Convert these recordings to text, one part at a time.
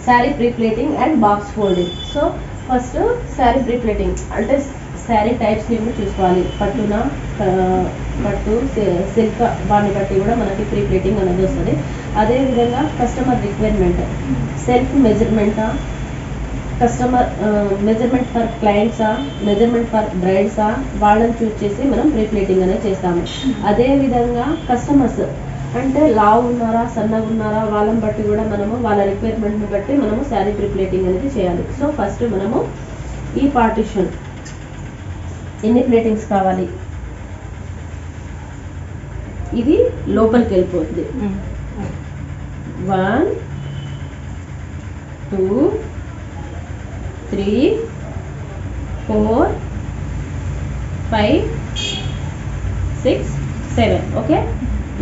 Sari pre plating and box folding. So first sari pre plating అంటే sari types ఏమో చూసుకోవాలి. పట్టున పట్టు సిల్క్ వాటిని బట్టి కూడా మనకి ప్రీ ప్లేటింగ్ అనేది వస్తుంది. అదేవిధంగా కస్టమర్ రిక్వైర్మెంట్, సెల్ఫ్ మెజర్మెంటా, కస్టమర్ మెజర్మెంట్ ఫర్ క్లయింట్సా, మెజర్మెంట్ ఫర్ బ్రైడ్సా, వాళ్ళని చూస్ చేసి మనం ప్రీ ప్లేటింగ్ అనేది చేస్తాము. అదేవిధంగా కస్టమర్స్ అంటే లావు ఉన్నారా, సన్నగా ఉన్నారా, వాళ్ళని బట్టి కూడా మనము వాళ్ళ రిక్వైర్మెంట్ని బట్టి మనము శారీ ప్రీ ప్లేటింగ్ అనేది చేయాలి. సో ఫస్ట్ మనము ఈ పార్టిషన్ ఎన్ని ప్లేటింగ్స్ కావాలి, ఇది లోపలికి వెళ్ళిపోతుంది. 1 2 3 4 5 6 7. ఓకే,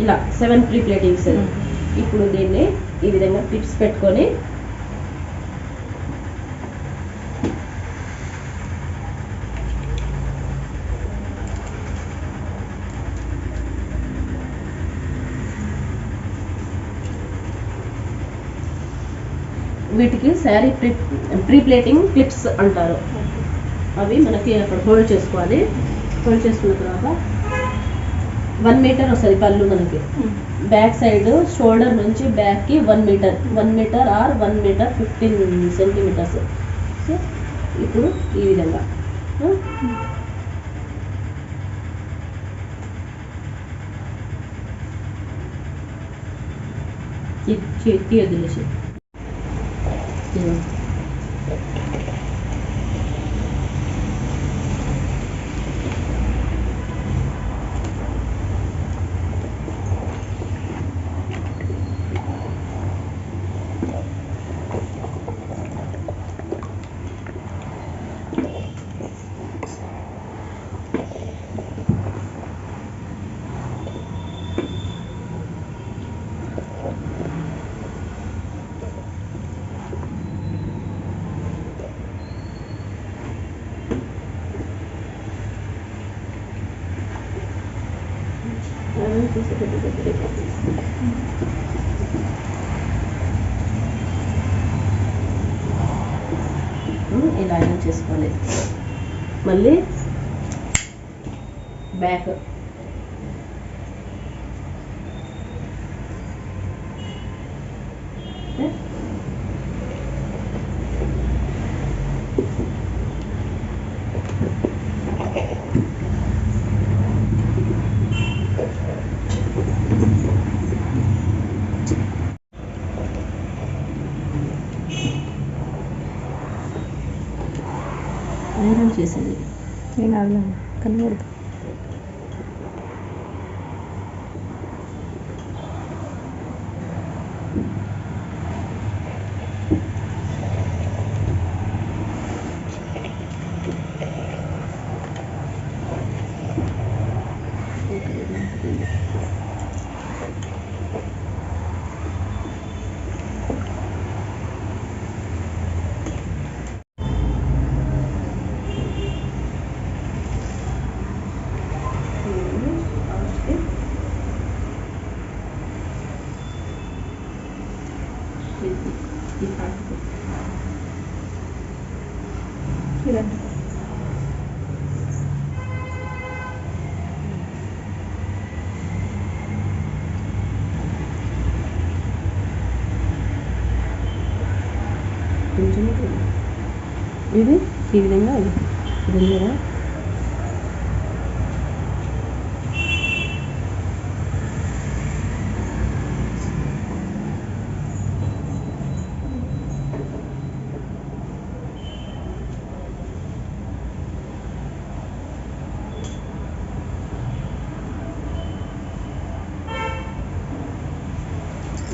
ఇలా 7 ప్రీ ప్లేటింగ్స్. ఇప్పుడు దీన్ని ఈ విధంగా టిప్స్ పెట్టుకొని వీటికి శారీ ప్రీ ప్లేటింగ్ క్లిప్స్ అంటారు. అవి మనకి అక్కడ హోల్డ్ చేసుకోవాలి. హోల్డ్ చేసుకున్న తర్వాత 1 మీటర్ వస్తుంది పళ్ళు మనకి. బ్యాక్ సైడ్ షోల్డర్ నుంచి బ్యాక్కి 1 metre, 1 metre or 1 metre 15 centimetres. So ఇప్పుడు ఈ విధంగా వదిలేసి ఇలా ఐరన్ చేసుకోవాలి. మళ్ళీ బ్యాక్ ఐరన్ చేసేది నేను అలా కనబడదు. ఇది ఈ విధంగా ఇది కదా.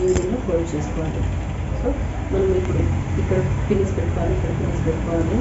ఈ విధంగా ఫోల్డ్ చేసుకోవాలి. సో మనం ఇప్పుడు ఇక్కడ పిన్స్ పెట్టుకోవాలి, ఇక్కడ పిన్స్ పెట్టుకోవాలి.